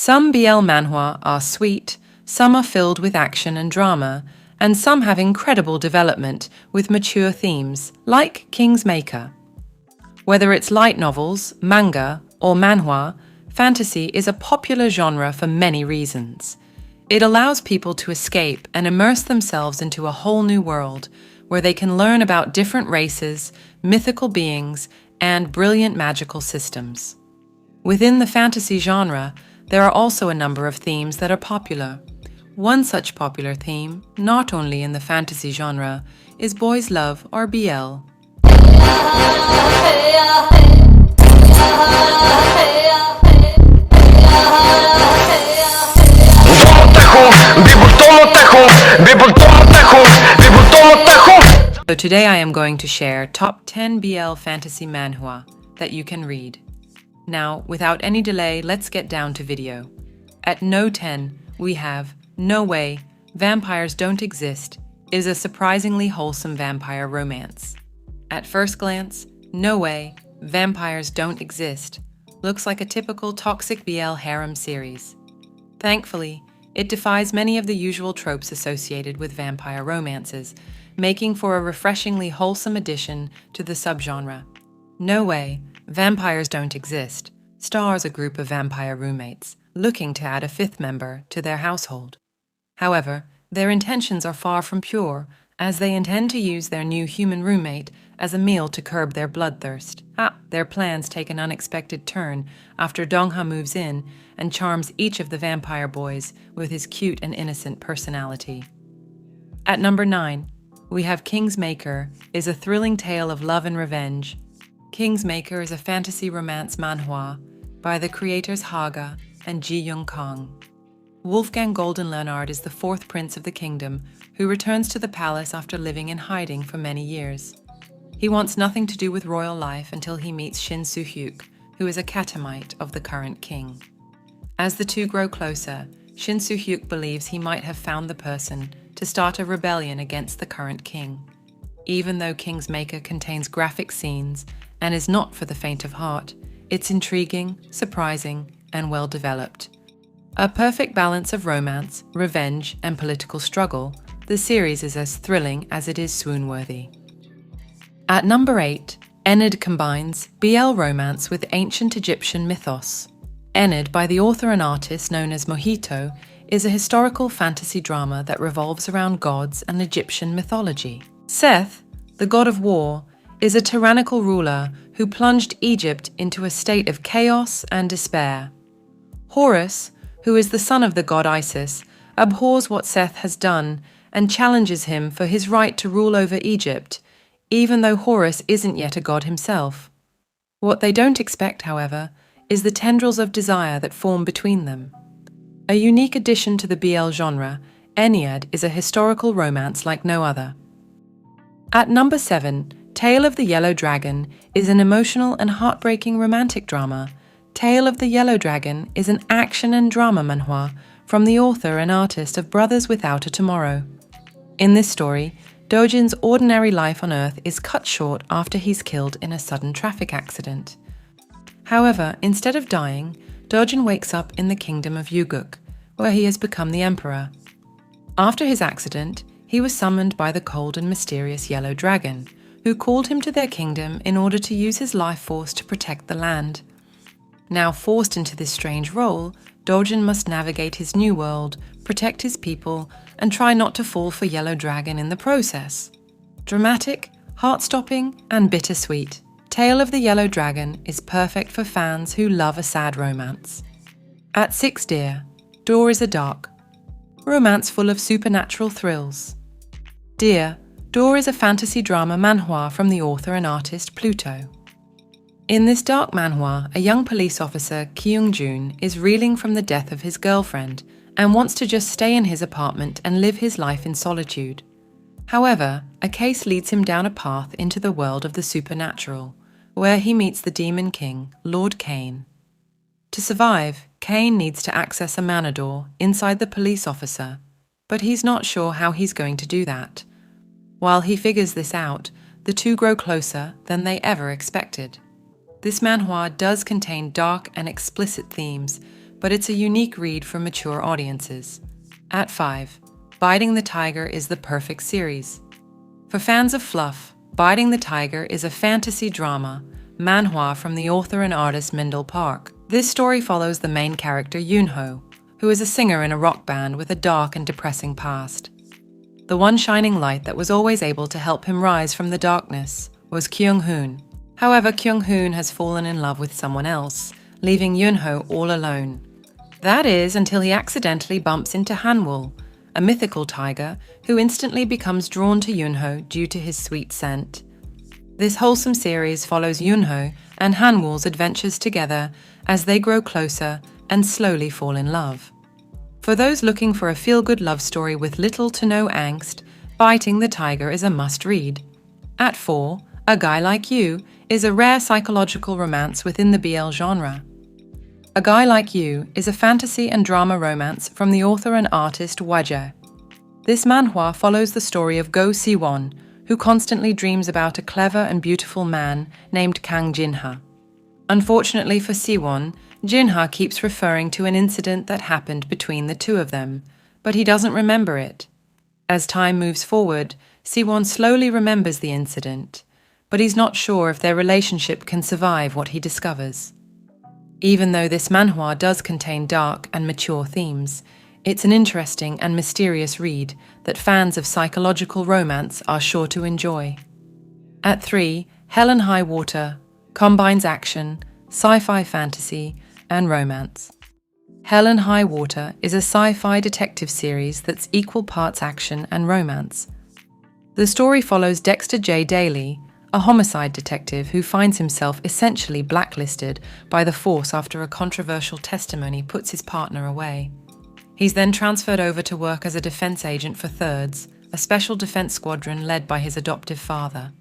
Some BL manhwa are sweet, some are filled with action and drama, and some have incredible development with mature themes, like King's Maker. Whether it's light novels, manga, or manhwa, fantasy is a popular genre for many reasons. It allows people to escape and immerse themselves into a whole new world, where they can learn about different races, mythical beings, and brilliant magical systems. Within the fantasy genre, there are also a number of themes that are popular. One such popular theme, not only in the fantasy genre, is boys' love or BL. So today I am going to share top 10 BL fantasy manhwa that you can read. Now, without any delay, let's get down to video. At No 10, we have No Way, Vampires Don't Exist is a surprisingly wholesome vampire romance. At first glance, No Way, Vampires Don't Exist looks like a typical toxic BL harem series. Thankfully, it defies many of the usual tropes associated with vampire romances, making for a refreshingly wholesome addition to the subgenre. No Way, Vampires Don't Exist stars a group of vampire roommates looking to add a fifth member to their household. However, their intentions are far from pure, as they intend to use their new human roommate as a meal to curb their bloodthirst. Their plans take an unexpected turn after Dongha moves in and charms each of the vampire boys with his cute and innocent personality. At number 9, we have King's Maker is a thrilling tale of love and revenge. King's Maker is a fantasy romance manhwa by the creators Haga and Ji Young Kong. Wolfgang Golden Leonard is the fourth prince of the kingdom who returns to the palace after living in hiding for many years. He wants nothing to do with royal life until he meets Shin Soo-hyuk, who is a catamite of the current king. As the two grow closer, Shin Soo-hyuk believes he might have found the person to start a rebellion against the current king. Even though King's Maker contains graphic scenes and is not for the faint of heart, it's intriguing, surprising, and well developed. A perfect balance of romance, revenge, and political struggle, the series is as thrilling as it is swoon-worthy. At number 8, Enid combines BL romance with ancient Egyptian mythos. Enid, by the author and artist known as Mojito, is a historical fantasy drama that revolves around gods and Egyptian mythology. Seth, the god of war, is a tyrannical ruler who plunged Egypt into a state of chaos and despair. Horus, who is the son of the god Isis, abhors what Seth has done and challenges him for his right to rule over Egypt, even though Horus isn't yet a god himself. What they don't expect, however, is the tendrils of desire that form between them. A unique addition to the BL genre, Ennead is a historical romance like no other. At number 7, Tale of the Yellow Dragon is an emotional and heartbreaking romantic drama. Tale of the Yellow Dragon is an action and drama manhwa from the author and artist of Brothers Without a Tomorrow. In this story, Dojin's ordinary life on Earth is cut short after he's killed in a sudden traffic accident. However, instead of dying, Dojin wakes up in the kingdom of Yuguk, where he has become the emperor. After his accident, he was summoned by the cold and mysterious Yellow Dragon, who called him to their kingdom in order to use his life force to protect the land. Now forced into this strange role, Dojin must navigate his new world, protect his people, and try not to fall for Yellow Dragon in the process. Dramatic, heart-stopping, and bittersweet, Tale of the Yellow Dragon is perfect for fans who love a sad romance. At 6, Dear, Door is a Dark romance full of supernatural thrills. Dear, Door is a fantasy drama manhwa from the author and artist Pluto. In this dark manhwa, a young police officer, Kyung-jun, is reeling from the death of his girlfriend and wants to just stay in his apartment and live his life in solitude. However, a case leads him down a path into the world of the supernatural, where he meets the Demon King, Lord Kane. To survive, Kane needs to access a manor door inside the police officer, but he's not sure how he's going to do that. While he figures this out, the two grow closer than they ever expected. This manhwa does contain dark and explicit themes, but it's a unique read for mature audiences. At 5, Biting the Tiger is the perfect series. For fans of fluff, Biting the Tiger is a fantasy drama, manhwa from the author and artist Mindel Park. This story follows the main character Yoonho, who is a singer in a rock band with a dark and depressing past. The one shining light that was always able to help him rise from the darkness was Kyung-hoon. However, Kyung-hoon has fallen in love with someone else, leaving Yoonho all alone. That is until he accidentally bumps into Hanwoo, a mythical tiger who instantly becomes drawn to Yoonho due to his sweet scent. This wholesome series follows Yoonho and Hanwoo's adventures together as they grow closer and slowly fall in love. For those looking for a feel-good love story with little to no angst, Biting the Tiger is a must-read. At 4, A Guy Like You is a rare psychological romance within the BL genre. A Guy Like You is a fantasy and drama romance from the author and artist Waja. This manhwa follows the story of Go Si-won, who constantly dreams about a clever and beautiful man named Kang Jin-ha. Unfortunately for Si-won, Jin-ha keeps referring to an incident that happened between the two of them, but he doesn't remember it. As time moves forward, Si-won slowly remembers the incident, but he's not sure if their relationship can survive what he discovers. Even though this manhwa does contain dark and mature themes, it's an interesting and mysterious read that fans of psychological romance are sure to enjoy. At 3, Hell and High Water combines action, sci-fi fantasy, and romance. Hell and High Water is a sci-fi detective series that's equal parts action and romance. The story follows Dexter J. Daly, a homicide detective who finds himself essentially blacklisted by the force after a controversial testimony puts his partner away. He's then transferred over to work as a defense agent for Thirds, a special defense squadron led by his adoptive father.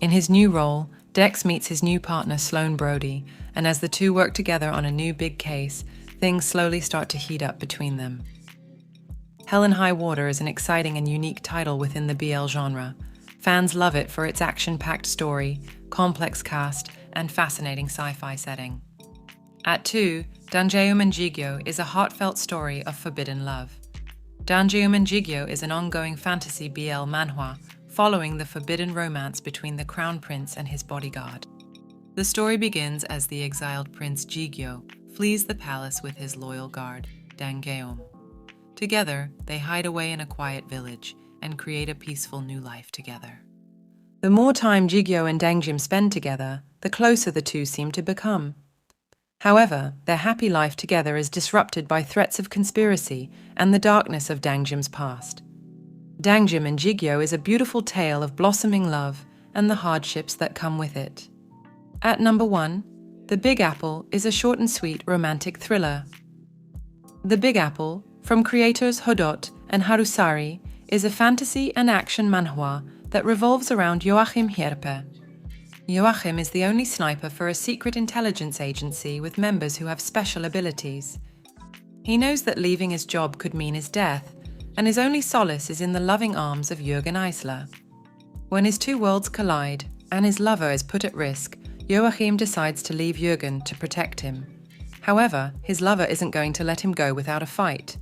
In his new role, Dex meets his new partner Sloane Brody, and as the two work together on a new big case, things slowly start to heat up between them. Hell and High Water is an exciting and unique title within the BL genre. Fans love it for its action-packed story, complex cast, and fascinating sci-fi setting. At 2, Danjeum and Jigyo is a heartfelt story of forbidden love. Danjeum and Jigyo is an ongoing fantasy BL manhwa following the forbidden romance between the crown prince and his bodyguard. The story begins as the exiled prince Jigyo flees the palace with his loyal guard, Danjeum. Together, they hide away in a quiet village and create a peaceful new life together. The more time Jigyo and Dangjim spend together, the closer the two seem to become. However, their happy life together is disrupted by threats of conspiracy and the darkness of Dangjim's past. Dangjim and Jigyo is a beautiful tale of blossoming love and the hardships that come with it. At number 1, The Big Apple is a short and sweet romantic thriller. The Big Apple, from creators Hodot and Harusari, is a fantasy and action manhwa that revolves around Joachim Hierpe. Joachim is the only sniper for a secret intelligence agency with members who have special abilities. He knows that leaving his job could mean his death, and his only solace is in the loving arms of Jürgen Eisler. When his two worlds collide and his lover is put at risk, Joachim decides to leave Jürgen to protect him. However, his lover isn't going to let him go without a fight.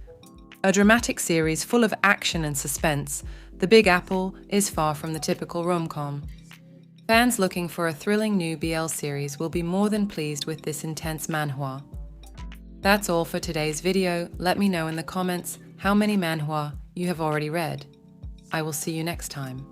A dramatic series full of action and suspense, The Big Apple is far from the typical rom-com. Fans looking for a thrilling new BL series will be more than pleased with this intense manhwa. That's all for today's video. Let me know in the comments how many manhwa you have already read. I will see you next time.